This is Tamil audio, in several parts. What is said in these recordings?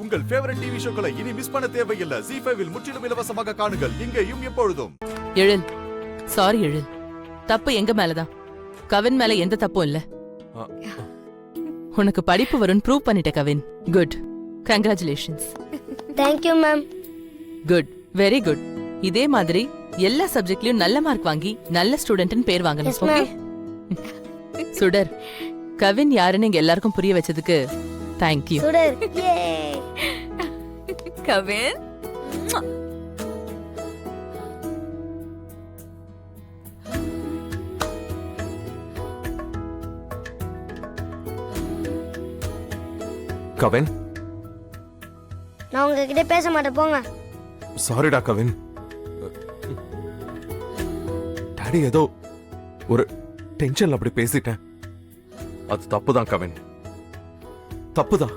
உங்கள் ஃபேவரட் டிவி ஷோக்களை இனி மிஸ் பண்ண தேவையில்லை. ZEE5 இல் முற்றிலும் இலவசமாக காணுங்கள். இங்கேயும் எப்பொழுதும். எழில், சாரி எழில், தப்பு எங்க மேலதான். கவின் மேல எந்த தப்பும் இல்ல. உனக்கு படிப்பு வரும்னு ப்ரூவ் பண்ணிட்ட Kavin. Good, congratulations. Thank you ma'am. Good, very good. இதே மாதிரி எல்லா சப்ஜெக்ட்லயும் நல்ல மார்க் வாங்கி நல்ல ஸ்டூடெண்ட்னு பேர் வாங்கணும். Yes, ஓகே சுடர், கவின் யாருன்னு எங்க எல்லாருக்கும் புரிய வச்சதுக்கு தேங்க்யூ. சுடர், கவின், கவின், நான் உங்ககிட்ட பேச மாட்டேன், போங்க. சாரிடா கவின். டாடி ஏதோ ஒரு டென்ஷன்ல அப்படி பேசிட்டேன். அது தப்புதான் கவின், தப்புதான்.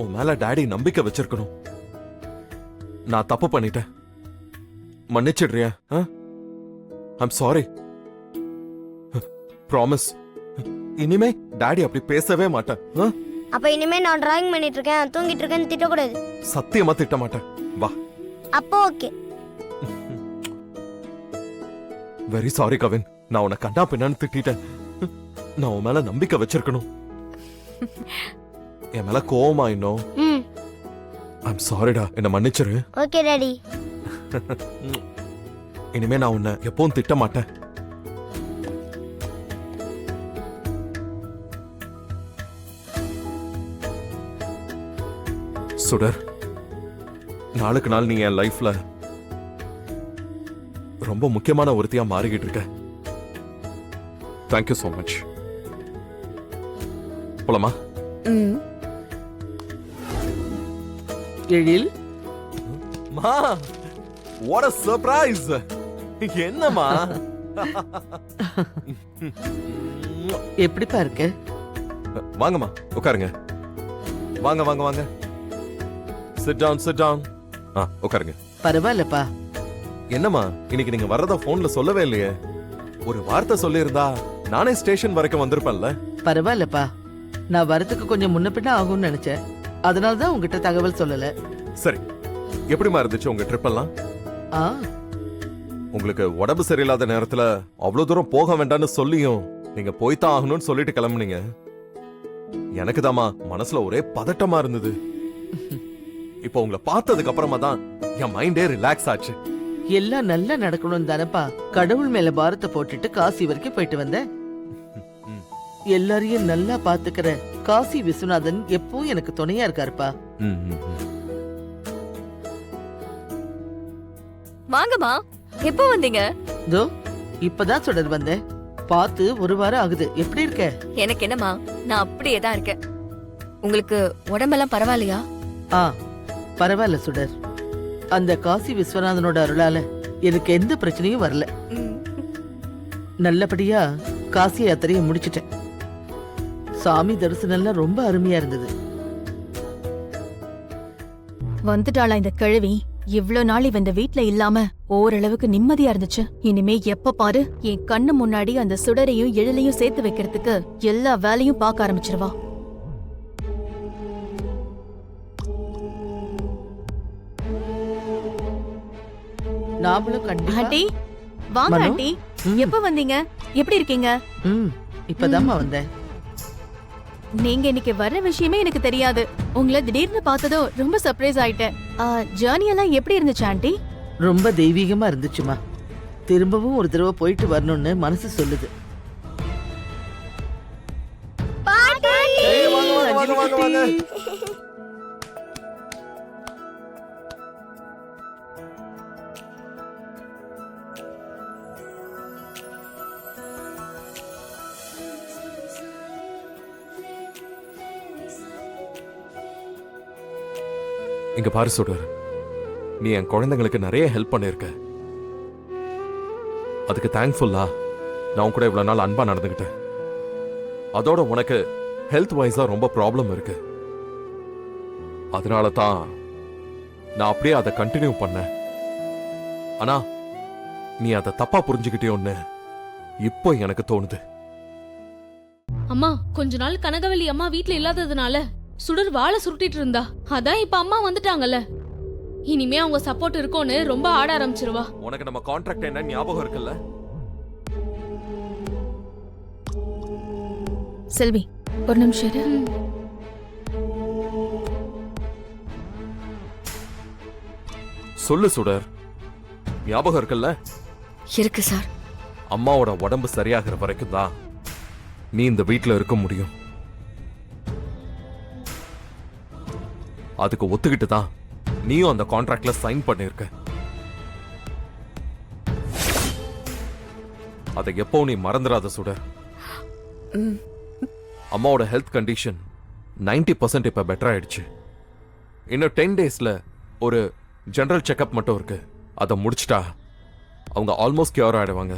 உன் மேல டாடி நம்பிக்கை வச்சிருக்கணும். நான் தப்பு பண்ணிட்டேன், மன்னிச்சிடுறியா? I'm sorry. ப்ராமிஸ், இனிமே டாடி அப்படி பேசவே மாட்டேன். அப்ப இனிமே நான் டிராயிங் பண்ணிட்டு இருக்கேன், தூங்கிட்டு இருக்கேன்னு திட்டக்கூடாது. சத்தியமா திட்ட மாட்டேன். வா. அப்போ ஓகே. வெரி சாரி கவின், நான் உன்னை கண்டா பின்னான்னு திட்டேன். நான் உன் மேல நம்பிக்கை வச்சிருக்கணும். என் மேல கோவமா இன்னும். ஐம் சாரிடா, என்ன மன்னிச்சிரு. Okay daddy. இனிமே நான் உன்னை எப்பவும் திட்ட மாட்டேன். சுடர், நாளுக்கு நாள் நீ என் லைஃப்ல ரொம்ப முக்கியமான ஒருத்தியா மாறிக்கிட்டு இருக்க. Thank you so much. போலாமா? எழில், மா, வாட் a surprise. என்னம்மா? எப்படிப்பா இருக்கு? வாங்கம்மா, உட்காருங்க. வாங்க வாங்க வாங்க. Sit down, sit down. உட்காருங்க. பரவாயில்லப்பா. என்னம்மா, இன்னைக்கு நீங்க வர்றதா போன்ல சொல்லவே இல்லையே. ஒரு வார்த்தை சொல்லியிருந்தா நானே ஸ்டேஷன் வரைக்கும் வந்திருப்பேன்ல. பரவாயில்லப்பா, நான் வரதுக்கு கொஞ்சம் முன்ன பின்ன ஆகும்னு நினைச்சேன். அதனாலதான் உங்ககிட்ட தகவல் சொல்லல. சரி, எப்படிமா இருந்துச்சு உங்க ட்ரிப் எல்லாம்? உங்களுக்கு உடம்பு சரியில்லாத நேரத்துல அவ்வளவு தூரம் போக வேண்டாம்னு சொல்லியும் நீங்க போய்தான் ஆகணும்னு சொல்லிட்டு கிளம்புனீங்க. எனக்கு தாமா மனசுல ஒரே பதட்டமா இருந்தது. இப்போ உங்களை பார்த்ததுக்கு அப்புறமா தான் என் மைண்டே ரிலாக்ஸ் ஆச்சு. எல்லாம் நல்லா நடக்கணும் தானப்பா கடவுள் மேல பாரத்தை போட்டுட்டு காசி வரைக்கும் போயிட்டு வந்தேன். எல்லாரையும் நல்லா பாத்துக்கிற காசி விஸ்வநாதன் எப்பவும் எனக்கு துணையா இருக்காருப்பா. வாங்கம்மா. எப்போ வந்தீங்க? தோ இப்பதான் சுடர் வந்தேன். பார்த்து ஒரு வாரம் ஆகுது. எப்படி இருக்க? எனக்கு என்னம்மா, நான் அப்படியே தான் இருக்கேன். உங்களுக்கு உடம்பெல்லாம் பரவாயில்லையா? பரவாயில்ல சுடர். அந்த காசி விஸ்வநாதனோட அருளால எனக்கு எந்த பிரச்சனையும் வரல. நல்லபடியா காசி யாத்திரையை முடிச்சிட்டேன். சாமி தரிசனம் ரொம்ப அருமையா இருந்தது. வந்துட்டாளா இந்த கிழவி? இவ்ளோ நாள் இவ இந்த வீட்ல இல்லாம ஓரளவுக்கு நிம்மதியா இருந்துச்சு. இனிமே எப்ப பாரு என் கண்ணு முன்னாடி அந்த சுடரையும் எழிலையும் சேர்த்து வைக்கிறதுக்கு எல்லா வேலையும் பார்க்க ஆரம்பிச்சிருவா. நாமளும் கண்டிப்பா. ஆண்டி வாங்க. மனு? ஆண்டி எப்ப வந்தீங்க? எப்படி இருக்கீங்க? இப்பதாம்மா வந்தேன். நீங்க இன்னைக்கு வர்ற விஷயமே எனக்கு தெரியாது. உங்களை திடீர்னு பார்த்ததும் ரொம்ப சர்ப்ரைஸ் ஆயிட்டேன். ஜர்னி எல்லாம் எப்படி இருந்துச்சு ஆண்டி? ரொம்ப தெய்வீகமா இருந்துச்சுமா. திரும்பவும் ஒரு தடவை போயிட்டு வரணும்னு மனசு சொல்லுது. வாங்க வாங்க வாங்க. இங்க பாரு சுடர், நீ என் குழந்தைங்களுக்கு நிறைய ஹெல்ப் பண்ணிருக்க. அதுக்கு தேங்க்ஃபுல்லா நான் கூட இவ்வளவு நாள் அன்பா நடந்துகிட்டேன். அதோட உனக்கு ஹெல்த் வைஸா ரொம்ப ப்ராப்ளம் இருக்கு. அதனால தான் நான் அப்படியே அதை கண்டினியூ பண்ணேன். ஆனா நீ அதை தப்பா புரிஞ்சுக்கிட்டேன்னு இப்போ எனக்கு தோணுது. அம்மா, கொஞ்ச நாள் கனகவல்லி அம்மா வீட்ல இல்லாததுனால சுடர் வாழை சுருட்டிட்டு இருந்தா. அதான் இப்ப அம்மா வந்துட்டாங்கல்ல, இனிமே அவங்க சப்போர்ட் இருக்கும்னு ரொம்ப ஆட ஆரம்பிச்சிருவா. உனக்கு நம்ம கான்ட்ராக்ட் என்ன ஞாபகம் இருக்குல்ல? செல்வி, ஒரு நிமிஷம் இரு. சொல்லு சுடர், ஞாபகம் இருக்குல்ல? இருக்கு சார். அம்மாவோட உடம்பு சரியாகிற வரைக்கும் தான் நீ இந்த வீட்ல இருக்க முடியும். அதுக்கு ஒத்துக்கிட்டு தான் நீயும் அந்த கான்ட்ராக்ட்ல சைன் பண்ணிருக்க. அதை எப்போ நீ மறந்துடாத சுடர். அம்மாவோட ஹெல்த் கண்டிஷன் 90% இப்ப பெட்டர் ஆயிடுச்சு. இன்னும் 10 டேஸ்ல ஒரு ஜெனரல் செக்அப் மட்டும் இருக்கு. அதை முடிச்சிட்டா அவங்க ஆல்மோஸ்ட் கியூர் ஆயிடுவாங்க.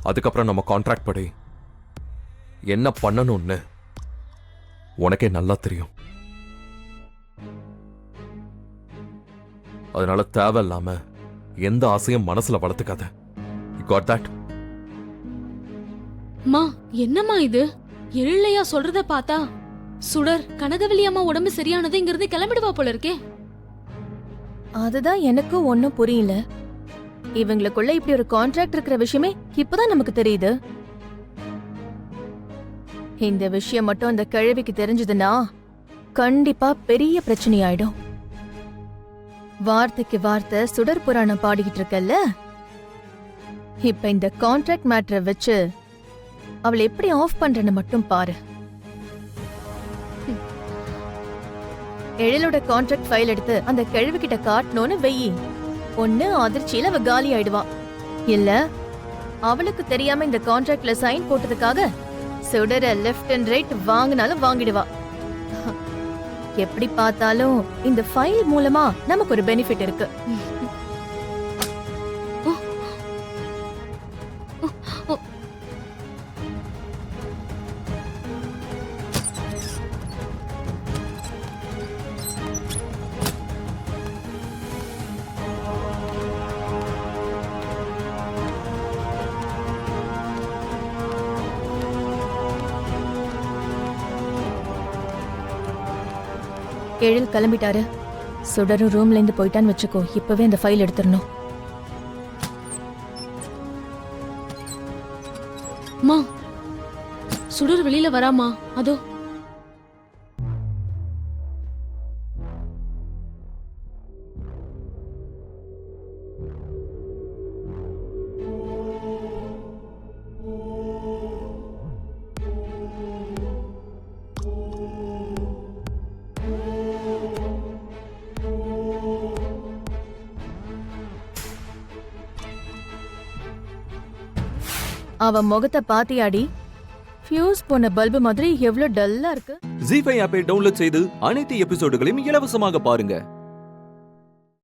அதுக்கப்புறம் நம்ம கான்ட்ராக்ட் படி என்ன பண்ணணும்னு உனக்கே நல்லா தெரியும். அதனால தேவையில்லாம எந்த ஆசையும் மனசுல வளர்த்துக்காத. You got that? அம்மா, என்னம்மா இது? எழிலையா சொல்றத பார்த்தா சுடர் கனகவல்லி அம்மா உடம்பு சரியானது இங்கிருந்து கிளம்பிடுவா போல இருக்கே. அதுதான் எனக்கும் ஒன்னும் புரியல. இவங்களுக்குள்ள இப்படி ஒரு கான்ட்ராக்ட் இருக்கிற விஷயமே இப்பதான் நமக்கு தெரியுது. இந்த விஷயம் மட்டும் அந்த கிழவிக்கு தெரிஞ்சதுன்னா கண்டிப்பா பெரிய பிரச்சனை ஆயிடும். வார்த்தைக்கு வார்த்தை சுடர் புராணம் பாடிக்கிட்டு இருக்கல்ல, இப்ப இந்த கான்ட்ராக்ட் மேட்டரை வச்சு அவளை எப்படி ஆஃப் பண்றன்னு மட்டும் பாரு. எழிலோட கான்ட்ராக்ட் ஃபைல் எடுத்து அந்த கிழவி கிட்ட காட்டணும்னு வெயி. ஒண்ணு அதிர்ச்சியில அவ காலி ஆயிடுவா, இல்ல அவளுக்கு தெரியாம இந்த கான்ட்ராக்ட்ல சைன் போட்டதுக்காக சுடர லெஃப்ட் அண்ட் ரைட் வாங்கினாலும் வாங்கிடுவா. எப்படி பார்த்தாலும் இந்த ஃபைல் மூலமா நமக்கு ஒரு பெனிஃபிட் இருக்கு. எழில் கிளம்பிட்டாரு. சுடரும் ரூம்ல இருந்து போயிட்டான்னு வச்சுக்கோ, இப்பவே அந்த ஃபைல் எடுத்துடணும். அம்மா, சுடர் வெளியில வராமா? அதோ. அவ முகத்தை பாத்தியாடி? ஃபியூஸ் போன பல்பு மாதிரி எவ்வளவு டல்லா இருக்கு. ஜீ5 ஆப்பை டவுன்லோட் செய்து அனைத்து எபிசோடுகளையும் இலவசமாக பாருங்க.